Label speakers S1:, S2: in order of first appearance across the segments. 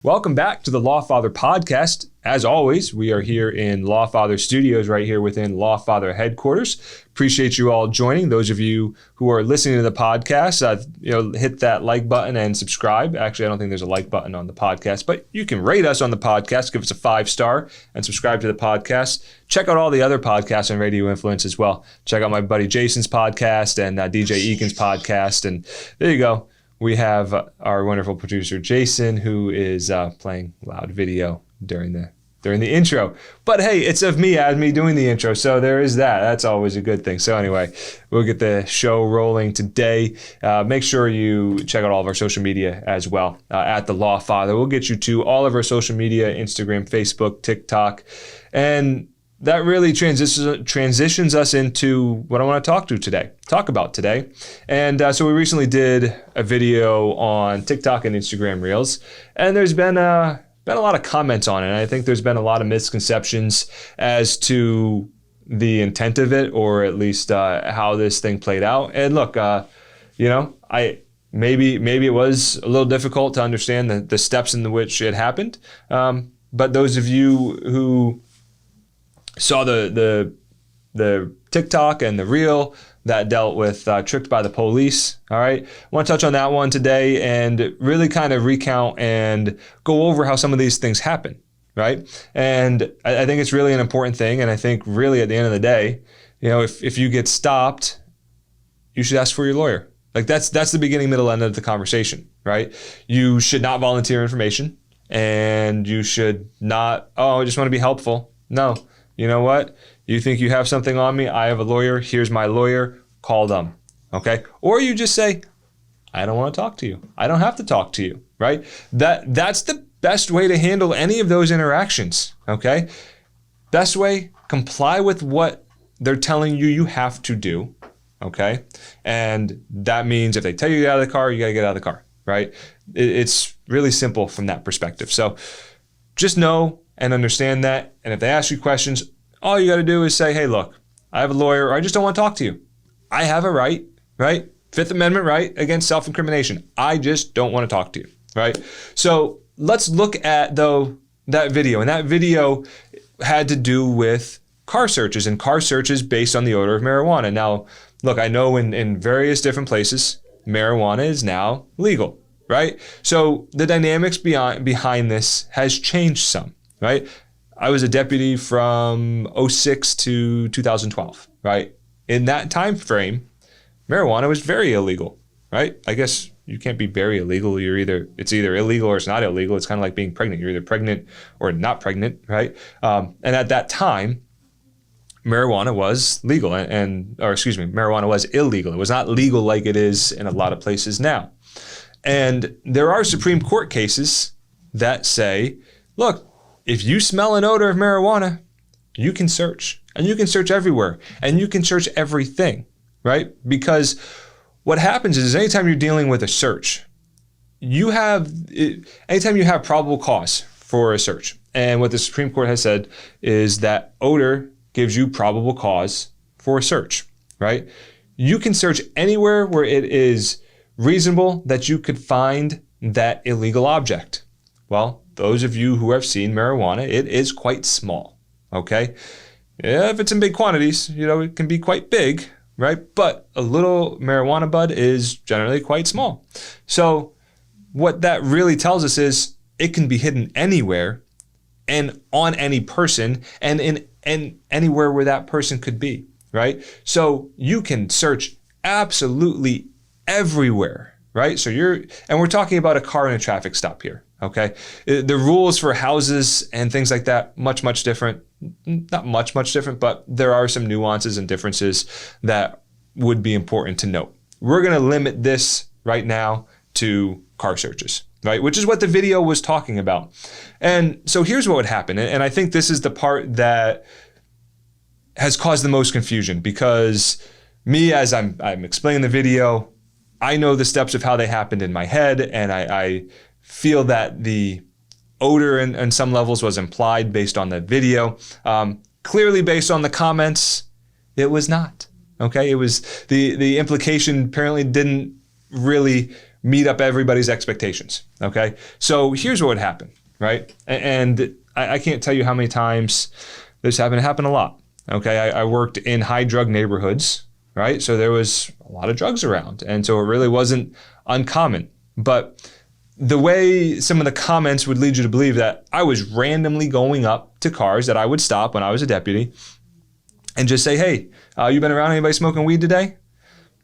S1: Welcome back to the Lawfather podcast. As always, we are here in Lawfather Studios right here within Lawfather headquarters. Appreciate you all joining. Those of you who are listening to the podcast, hit that like button and subscribe. Actually, I don't think there's a like button on the podcast, but you can rate us on the podcast, give us a 5-star and subscribe to the podcast. Check out all the other podcasts on Radio Influence as well. Check out my buddy Jason's podcast and DJ Eakin's podcast. And there you go. We have our wonderful producer, Jason, who is playing loud video during the intro. But hey, it's of me doing the intro, so there is that. That's always a good thing. So anyway, we'll get the show rolling today. Make sure you check out all of our social media as well at The Lawfather. We'll get you to all of our social media, Instagram, Facebook, TikTok, and that really transitions us into what I want to talk about today. And so we recently did a video on TikTok and Instagram Reels, and there's been a lot of comments on it. And I think there's been a lot of misconceptions as to the intent of it, or at least how this thing played out. And look, maybe it was a little difficult to understand the steps in which it happened. But those of you who saw the TikTok and the reel that dealt with tricked by the police. All right. I want to touch on that one today and really kind of recount and go over how some of these things happen. Right. And I think it's really an important thing. And I think really at the end of the day, if you get stopped, you should ask for your lawyer. Like that's the beginning, middle, end of the conversation. Right. You should not volunteer information, and you should not, I just want to be helpful. No. You know what? You think you have something on me? I have a lawyer. Here's my lawyer. Call them. Okay? Or you just say, I don't want to talk to you. I don't have to talk to you. Right? That's the best way to handle any of those interactions. Okay? Best way, comply with what they're telling you have to do. Okay? And that means if they tell you to get out of the car, you got to get out of the car. Right? It's really simple from that perspective. So just know and understand that. And if they ask you questions, all you got to do is say, hey, look, I have a lawyer, or I just don't want to talk to you. I have a right? Fifth Amendment right against self-incrimination. I just don't want to talk to you, right? So let's look at, that video. And that video had to do with car searches and car searches based on the odor of marijuana. Now, look, I know in various different places, marijuana is now legal, right? So the dynamics behind this has changed some. Right? I was a deputy from 2006 to 2012, right? In that time frame, marijuana was very illegal, right? I guess you can't be very illegal. It's either illegal or it's not illegal. It's kind of like being pregnant. You're either pregnant or not pregnant, right? And at that time, marijuana was legal, marijuana was illegal. It was not legal like it is in a lot of places now. And there are Supreme Court cases that say, look, if you smell an odor of marijuana, you can search, and you can search everywhere, and you can search everything, right? Because what happens is anytime you're dealing with a search, anytime you have probable cause for a search, and what the Supreme Court has said is that odor gives you probable cause for a search, right? You can search anywhere where it is reasonable that you could find that illegal object. Well, those of you who have seen marijuana, it is quite small, okay? Yeah, if it's in big quantities, it can be quite big, right? But a little marijuana bud is generally quite small. So what that really tells us is it can be hidden anywhere and on any person and in anywhere where that person could be, right? So you can search absolutely everywhere, right? So we're talking about a car and a traffic stop here. Okay. The rules for houses and things like that, much different. Not much different, but there are some nuances and differences that would be important to note. We're going to limit this right now to car searches, right? Which is what the video was talking about. And so here's what would happen. And I think this is the part that has caused the most confusion, because me, as I'm explaining the video, I know the steps of how they happened in my head, and I feel that the odor in some levels was implied based on the video. Clearly based on the comments, it was not. Okay, it was the implication apparently didn't really meet up everybody's expectations. Okay, so here's what would happen, right? And I can't tell you how many times this happened. It happened a lot. Okay, I worked in high drug neighborhoods, right? So there was a lot of drugs around, and so it really wasn't uncommon. But the way some of the comments would lead you to believe that I was randomly going up to cars that I would stop when I was a deputy and just say, hey, you been around anybody smoking weed today?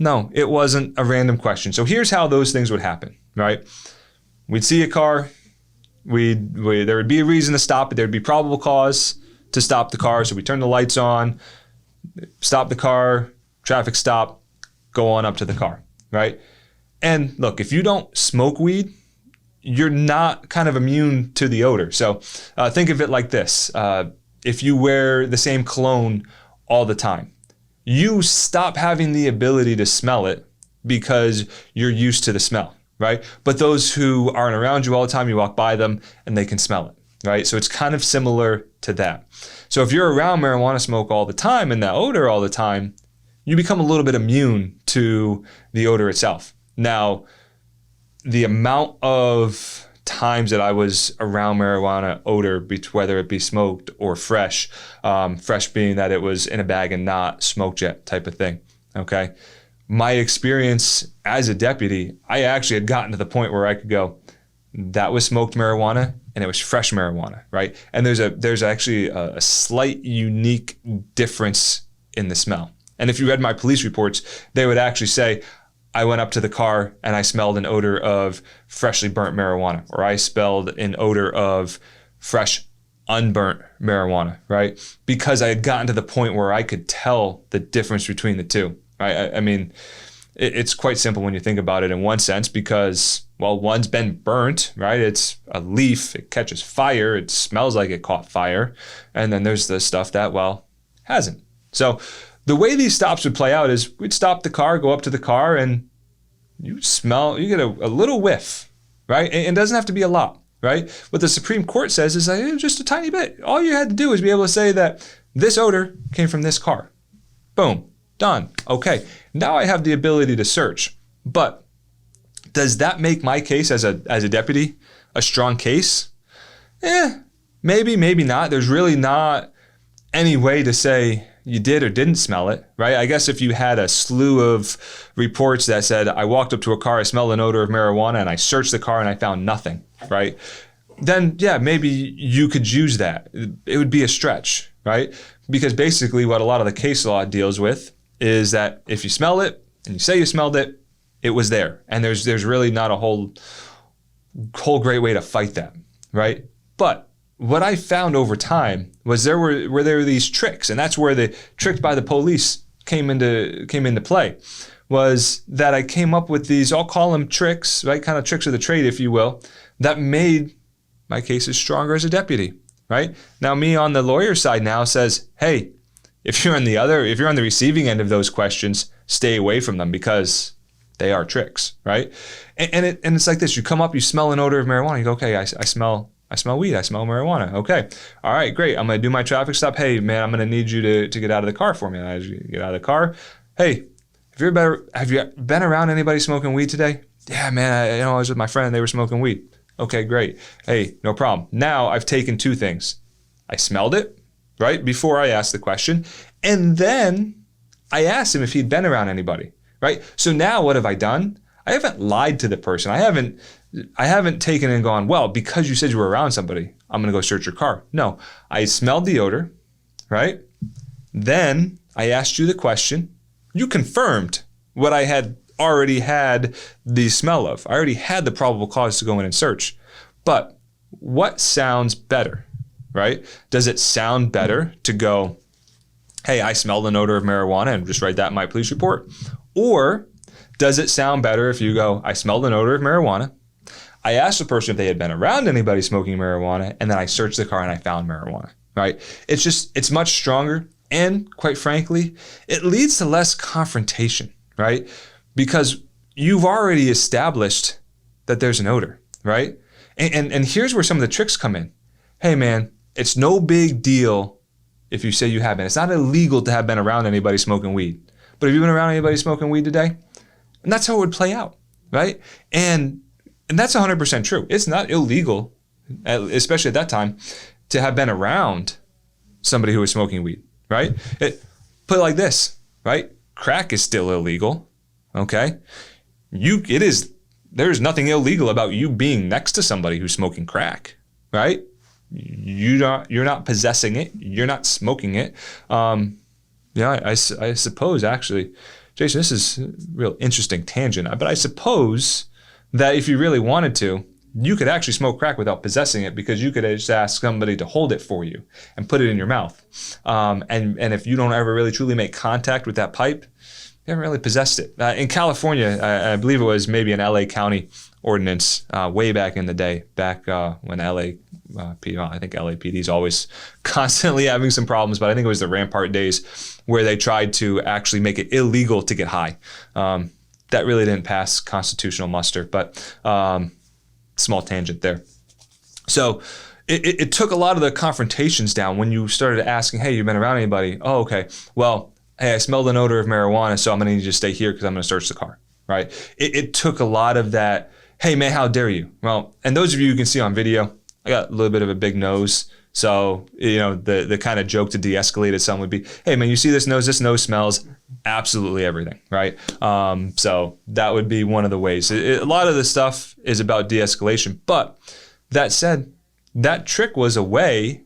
S1: No, it wasn't a random question. So here's how those things would happen, right? We'd see a car, there would be a reason to stop it, there'd be probable cause to stop the car, so we turn the lights on, stop the car, traffic stop, go on up to the car, right? And look, if you don't smoke weed, you're not kind of immune to the odor. So think of it like this. If you wear the same cologne all the time, you stop having the ability to smell it because you're used to the smell, right? But those who aren't around you all the time, you walk by them and they can smell it, right? So it's kind of similar to that. So if you're around marijuana smoke all the time and that odor all the time, you become a little bit immune to the odor itself. Now, the amount of times that I was around marijuana odor, whether it be smoked or fresh, fresh being that it was in a bag and not smoked yet type of thing, okay? My experience as a deputy, I actually had gotten to the point where I could go, that was smoked marijuana and it was fresh marijuana, right? And there's actually a slight unique difference in the smell. And if you read my police reports, they would actually say, I went up to the car and I smelled an odor of freshly burnt marijuana, or I smelled an odor of fresh unburnt marijuana, right? Because I had gotten to the point where I could tell the difference between the two, right? I mean, it's quite simple when you think about it in one sense because, well, one's been burnt, right? It's a leaf, it catches fire, it smells like it caught fire. And then there's the stuff that, well, hasn't. So the way these stops would play out is we'd stop the car, go up to the car, and you get a little whiff, right? And it doesn't have to be a lot, right? What the Supreme Court says is that just a tiny bit. All you had to do was be able to say that this odor came from this car. Boom, done. Okay, now I have the ability to search. But does that make my case as a deputy a strong case? Maybe, maybe not. There's really not any way to say you did or didn't smell it, right? I guess if you had a slew of reports that said, I walked up to a car, I smelled an odor of marijuana, and I searched the car and I found nothing, right? Then, yeah, maybe you could use that. It would be a stretch, right? Because basically what a lot of the case law deals with is that if you smell it and you say you smelled it, it was there. And there's really not a whole great way to fight that, right? But what I found over time was there were these tricks, and that's where the tricked by the police came into play, was that I came up with these, I'll call them tricks, right? Kind of tricks of the trade, if you will, that made my cases stronger as a deputy, right? Now me on the lawyer side now says, hey, if you're on the receiving end of those questions, stay away from them because they are tricks, right? And it's like this, you come up, you smell an odor of marijuana, you go, okay, I smell weed, I smell marijuana. Okay, all right, great. I'm gonna do my traffic stop. Hey, man, I'm gonna need you to get out of the car for me. And I get out of the car. Hey, have you been around anybody smoking weed today? Yeah, man, I was with my friend and they were smoking weed. Okay, great. Hey, no problem. Now I've taken two things. I smelled it, right, before I asked the question. And then I asked him if he'd been around anybody, right? So now what have I done? I haven't lied to the person. I haven't taken and gone, well, because you said you were around somebody, I'm going to go search your car. No, I smelled the odor, right? Then I asked you the question. You confirmed what I had already had the smell of. I already had the probable cause to go in and search. But what sounds better, right? Does it sound better to go, hey, I smelled an odor of marijuana and just write that in my police report? Or does it sound better if you go, I smelled an odor of marijuana, I asked the person if they had been around anybody smoking marijuana, and then I searched the car and I found marijuana, right? It's much stronger, and quite frankly, it leads to less confrontation, right? Because you've already established that there's an odor, right? And here's where some of the tricks come in. Hey man, it's no big deal if you say you haven't. It's not illegal to have been around anybody smoking weed. But have you been around anybody smoking weed today? And that's how it would play out, right? And that's 100% true. It's not illegal, especially at that time, to have been around somebody who was smoking weed, right? Put it like this, right? Crack is still illegal, okay? There's nothing illegal about you being next to somebody who's smoking crack, right? You're not possessing it. You're not smoking it. I suppose actually, Jason, this is a real interesting tangent, but I suppose that if you really wanted to, you could actually smoke crack without possessing it, because you could just ask somebody to hold it for you and put it in your mouth. And if you don't ever really truly make contact with that pipe, you haven't really possessed it. In California, I believe it was maybe an LA County ordinance way back in the day, back when I think LAPD is always constantly having some problems, but I think it was the Rampart days where they tried to actually make it illegal to get high. That really didn't pass constitutional muster, but small tangent there. So it took a lot of the confrontations down when you started asking, hey, you been around anybody? Oh, okay. Well, hey, I smelled an odor of marijuana, so I'm going to need you to stay here because I'm going to search the car, right? It took a lot of that, hey, man, how dare you? Well, and those of you who can see on video, I got a little bit of a big nose. So, the kind of joke to de-escalate it some would be, hey, man, you see this nose? This nose smells absolutely everything, right? So that would be one of the ways. A lot of the stuff is about de-escalation. But that said, that trick was a way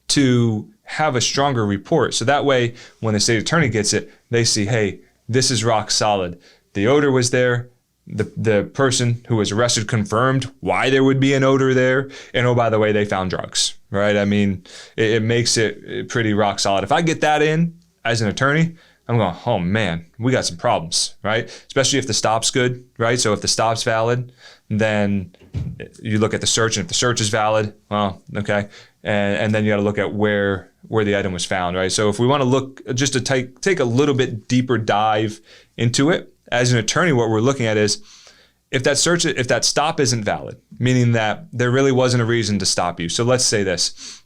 S1: to have a stronger report. So that way, when the state attorney gets it, they see, hey, this is rock solid. The odor was there. The person who was arrested confirmed why there would be an odor there. And oh, by the way, they found drugs, right? I mean, it makes it pretty rock solid. If I get that in as an attorney, I'm going, oh man, we got some problems, right? Especially if the stop's good, right? So if the stop's valid, then you look at the search, and if the search is valid, well, okay. And then you got to look at where the item was found, right? So if we want to look just to take a little bit deeper dive into it, as an attorney, what we're looking at is if that stop isn't valid, meaning that there really wasn't a reason to stop you. So let's say this.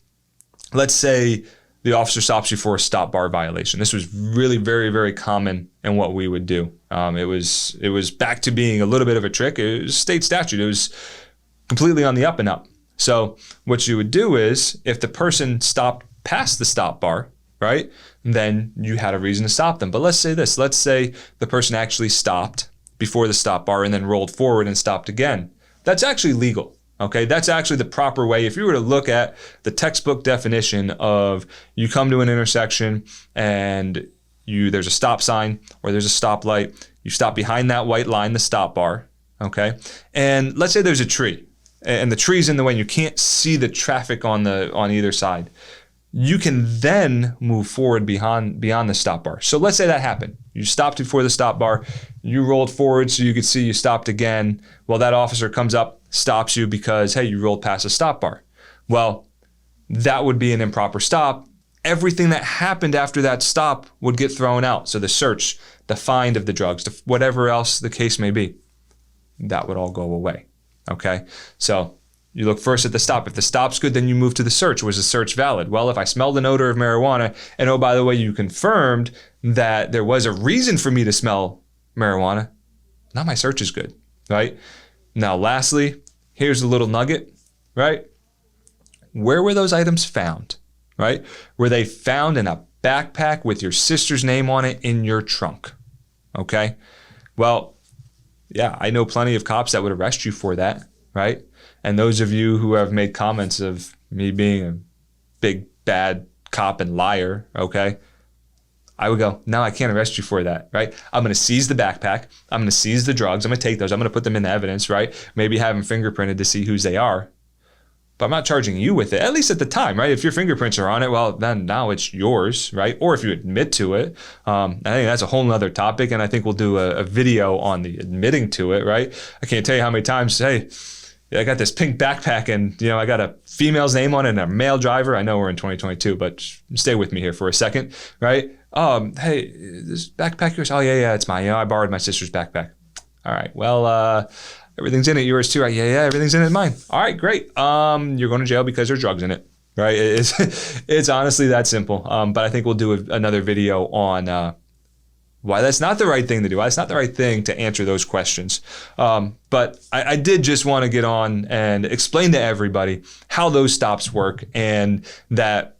S1: Let's say the officer stops you for a stop bar violation. This was really very, very common in what we would do. It was back to being a little bit of a trick. It was state statute. It was completely on the up and up. So what you would do is if the person stopped past the stop bar, right, then you had a reason to stop them. But let's say this. Let's say the person actually stopped before the stop bar and then rolled forward and stopped again. That's actually legal. Okay, that's actually the proper way. If you were to look at the textbook definition of you come to an intersection and there's a stop sign or there's a stoplight, you stop behind that white line, the stop bar, okay? And let's say there's a tree and the tree's in the way and you can't see the traffic on either side. You can then move forward beyond the stop bar. So let's say that happened. You stopped before the stop bar, you rolled forward so you could see you stopped again. Well, that officer comes up, stops you because, hey, you rolled past a stop bar. Well, that would be an improper stop. Everything that happened after that stop would get thrown out. So the search, the find of the drugs, whatever else the case may be, that would all go away, okay? So you look first at the stop. If the stop's good, then you move to the search. Was the search valid? Well, if I smelled an odor of marijuana, and oh, by the way, you confirmed that there was a reason for me to smell marijuana, now my search is good, right? Now, lastly, here's a little nugget, right? Where were those items found, right? Were they found in a backpack with your sister's name on it in your trunk, okay? Well, yeah, I know plenty of cops that would arrest you for that, right? And those of you who have made comments of me being a big, bad cop and liar, okay, I would go, no, I can't arrest you for that, right? I'm going to seize the backpack. I'm going to seize the drugs. I'm going to take those. I'm going to put them in the evidence, right? Maybe have them fingerprinted to see whose they are. But I'm not charging you with it, at least at the time, right? If your fingerprints are on it, well, then now it's yours, right? Or if you admit to it. I think that's a whole nother topic, and I think we'll do a video on the admitting to it, right? I can't tell you how many times, hey, I got this pink backpack and, I got a female's name on it and a male driver. I know we're in 2022, but stay with me here for a second, right? Hey, this backpack yours? Oh, yeah, it's mine. I borrowed my sister's backpack. All right, well, everything's in it. Yours too, right? Yeah, everything's in it. Mine. All right, great. You're going to jail because there's drugs in it, right? It's honestly that simple. But I think we'll do another video on why that's not the right thing to do, why it's not the right thing to answer those questions. But I did just want to get on and explain to everybody how those stops work, and that,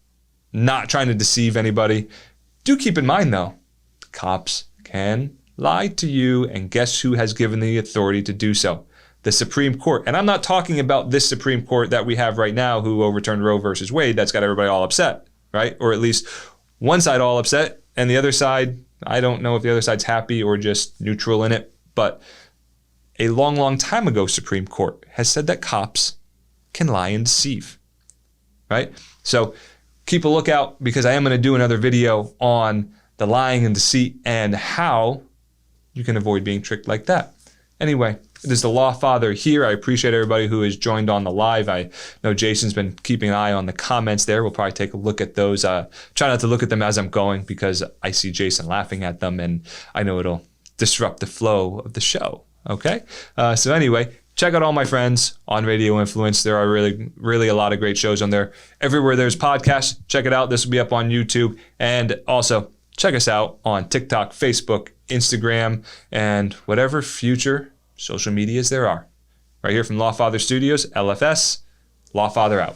S1: not trying to deceive anybody. Do keep in mind though, cops can lie to you, and guess who has given the authority to do so? The Supreme Court. And I'm not talking about this Supreme Court that we have right now who overturned Roe versus Wade. That's got everybody all upset, right? Or at least one side all upset, and the other side, I don't know if the other side's happy or just neutral in it, but a long, long time ago, Supreme Court has said that cops can lie and deceive, right? So keep a lookout, because I am going to do another video on the lying and deceit and how you can avoid being tricked like that. Anyway, it is the Lawfather here. I appreciate everybody who has joined on the live. I know Jason's been keeping an eye on the comments there. We'll probably take a look at those. Try not to look at them as I'm going, because I see Jason laughing at them, and I know it'll disrupt the flow of the show. Okay? So anyway, check out all my friends on Radio Influence. There are really, really a lot of great shows on there. Everywhere there's podcasts, check it out. This will be up on YouTube. And also, check us out on TikTok, Facebook, Instagram, and whatever future social medias there are. Right here from Lawfather Studios, LFS, Lawfather out.